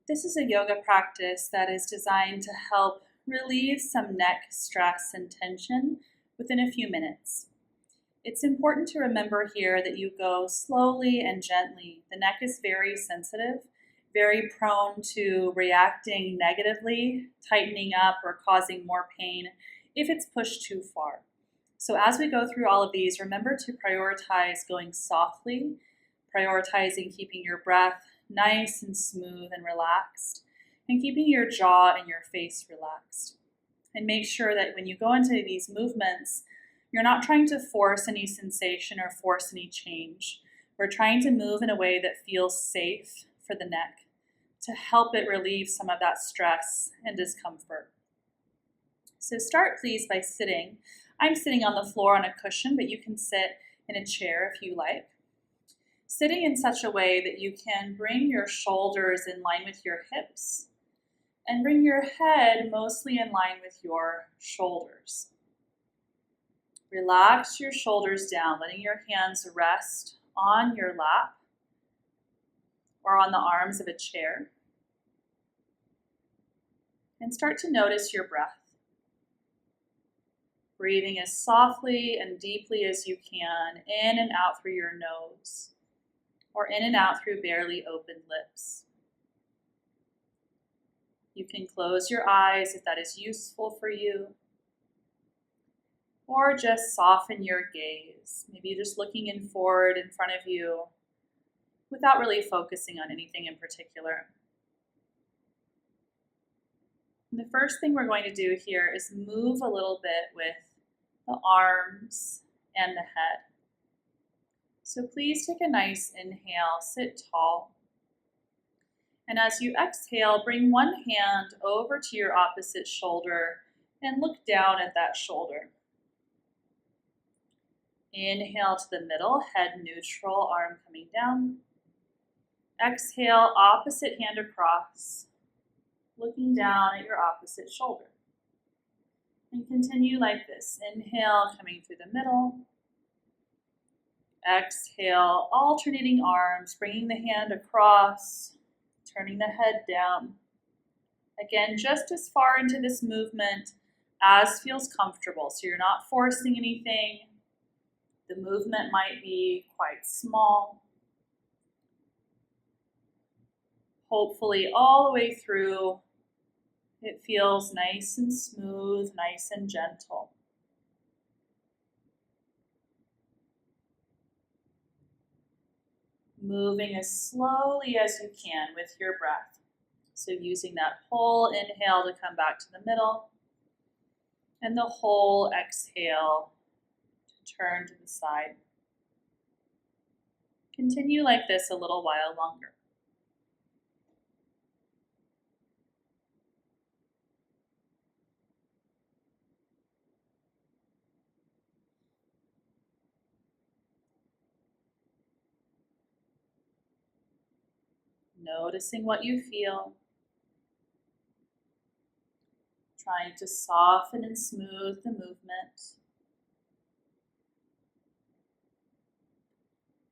This is a yoga practice that is designed to help relieve some neck stress and tension within a few minutes. It's important to remember here that you go slowly and gently. The neck is very sensitive, very prone to reacting negatively, tightening up, or causing more pain if it's pushed too far. So as we go through all of these, remember to prioritize going softly, prioritizing keeping your breath nice and smooth and relaxed, and keeping your jaw and your face relaxed. And make sure that when you go into these movements, you're not trying to force any sensation or force any change. We're trying to move in a way that feels safe for the neck to help it relieve some of that stress and discomfort. So start please by sitting. I'm sitting on the floor on a cushion, but you can sit in a chair if you like. Sitting in such a way that you can bring your shoulders in line with your hips and bring your head mostly in line with your shoulders. Relax your shoulders down, letting your hands rest on your lap or on the arms of a chair. And start to notice your breath. Breathing as softly and deeply as you can, in and out through your nose, or in and out through barely opened lips. You can close your eyes if that is useful for you, or just soften your gaze, maybe just looking forward in front of you without really focusing on anything in particular. And the first thing we're going to do here is move a little bit with the arms and the head. So please take a nice inhale, sit tall. And as you exhale, bring one hand over to your opposite shoulder and look down at that shoulder. Inhale to the middle, head neutral, arm coming down. Exhale, opposite hand across, looking down at your opposite shoulder. And continue like this. Inhale, coming through the middle. Exhale, alternating arms, bringing the hand across, turning the head down. Again, just as far into this movement as feels comfortable. So you're not forcing anything. The movement might be quite small. Hopefully all the way through, it feels nice and smooth, nice and gentle. Moving as slowly as you can with your breath. So using that whole inhale to come back to the middle, and the whole exhale to turn to the side. Continue like this a little while longer. Noticing what you feel. Trying to soften and smooth the movement.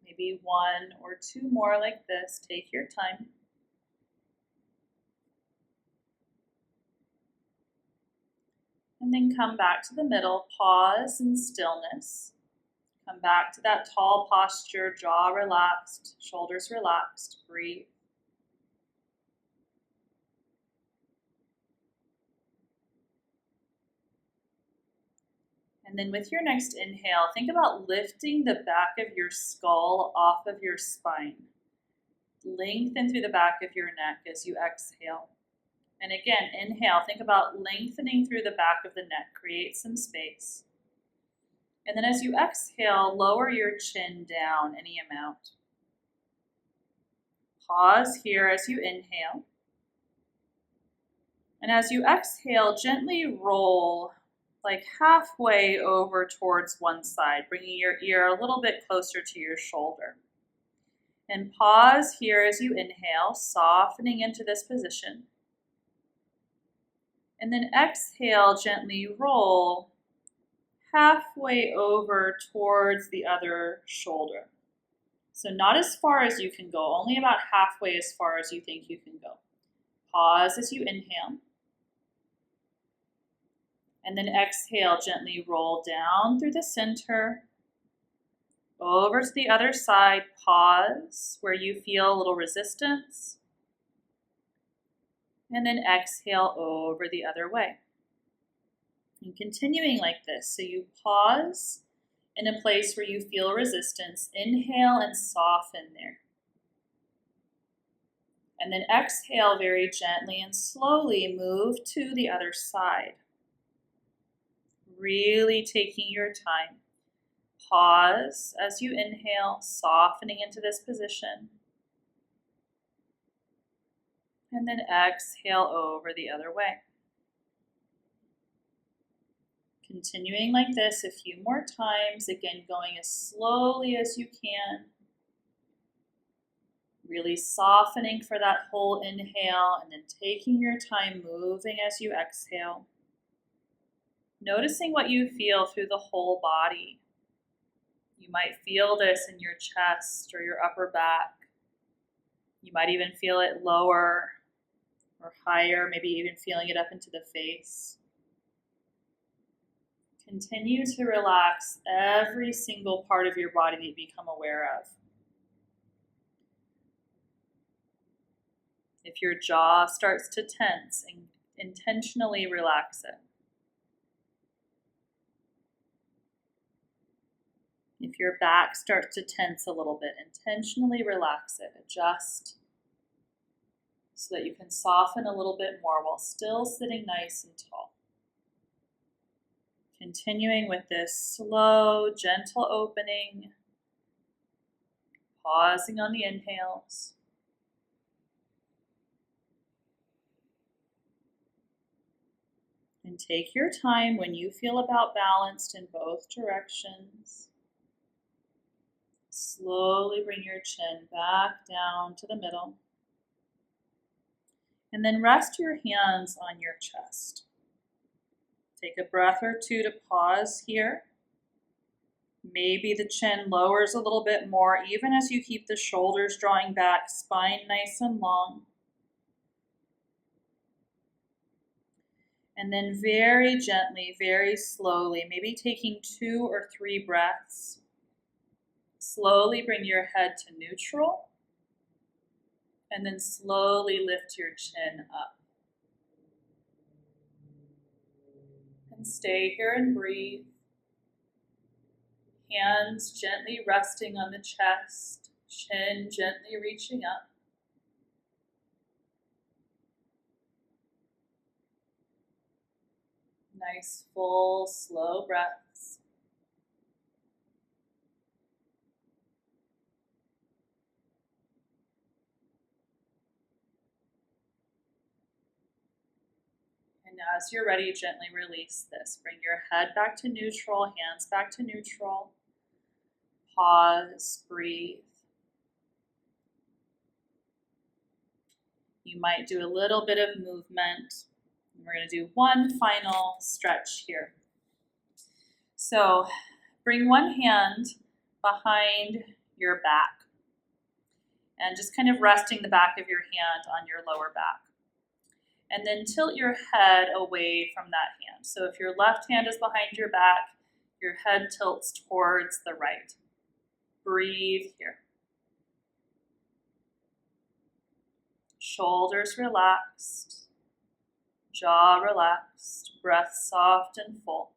Maybe one or two more like this. Take your time. And then come back to the middle. Pause in stillness. Come back to that tall posture, jaw relaxed, shoulders relaxed. Breathe. And then with your next inhale, think about lifting the back of your skull off of your spine. Lengthen through the back of your neck as you exhale. And again, inhale, think about lengthening through the back of the neck. Create some space. And then as you exhale, lower your chin down any amount. Pause here as you inhale. And as you exhale, gently roll like halfway over towards one side, bringing your ear a little bit closer to your shoulder. And pause here as you inhale, softening into this position. And then exhale, gently roll halfway over towards the other shoulder. So not as far as you can go, only about halfway as far as you think you can go. Pause as you inhale. And then exhale, gently roll down through the center, over to the other side. Pause where you feel a little resistance. And then exhale over the other way. And continuing like this. So you pause in a place where you feel resistance. Inhale and soften there. And then exhale very gently and slowly move to the other side. Really taking your time. Pause as you inhale, softening into this position. And then exhale over the other way. Continuing like this a few more times, again going as slowly as you can. Really softening for that whole inhale and then taking your time moving as you exhale. Noticing what you feel through the whole body. You might feel this in your chest or your upper back. You might even feel it lower or higher, maybe even feeling it up into the face. Continue to relax every single part of your body that you become aware of. If your jaw starts to tense, intentionally relax it. If your back starts to tense a little bit, intentionally relax it. Adjust so that you can soften a little bit more while still sitting nice and tall. Continuing with this slow, gentle opening, pausing on the inhales. And take your time when you feel about balanced in both directions. Slowly bring your chin back down to the middle. And then rest your hands on your chest. Take a breath or two to pause here. Maybe the chin lowers a little bit more, even as you keep the shoulders drawing back, spine nice and long. And then very gently, very slowly, maybe taking 2 or 3 breaths. Slowly bring your head to neutral. And then slowly lift your chin up. And stay here and breathe. Hands gently resting on the chest, chin gently reaching up. Nice, full, slow breaths. And as you're ready, gently release this. Bring your head back to neutral, hands back to neutral. Pause, breathe. You might do a little bit of movement. We're going to do one final stretch here. So bring one hand behind your back and just kind of resting the back of your hand on your lower back. And then tilt your head away from that hand. So if your left hand is behind your back, your head tilts towards the right. Breathe here. Shoulders relaxed, jaw relaxed, breath soft and full.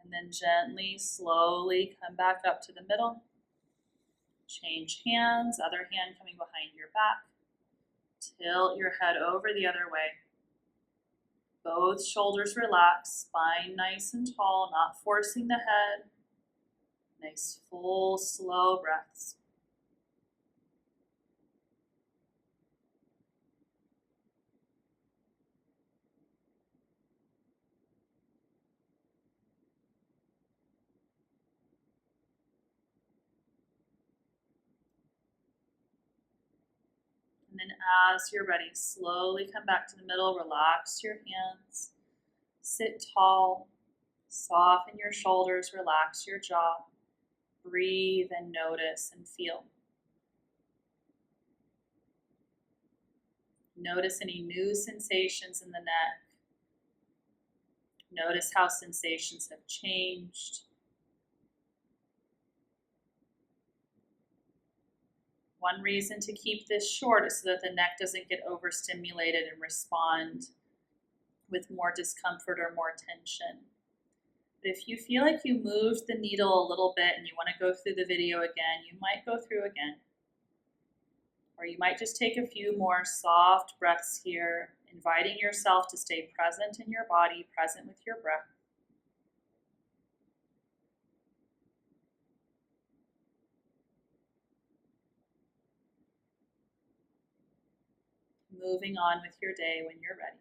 And then gently, slowly come back up to the middle. Change hands, other hand coming behind your back. Tilt your head over the other way. Both shoulders relaxed, spine nice and tall, not forcing the head. Nice, full, slow breaths. And then as you're ready, slowly come back to the middle, relax your hands, sit tall, soften your shoulders, relax your jaw. Breathe and notice and feel. Notice any new sensations in the neck. Notice how sensations have changed. One reason to keep this short is so that the neck doesn't get overstimulated and respond with more discomfort or more tension. But if you feel like you moved the needle a little bit and you want to go through the video again, you might go through again. Or you might just take a few more soft breaths here, inviting yourself to stay present in your body, present with your breath. Moving on with your day when you're ready.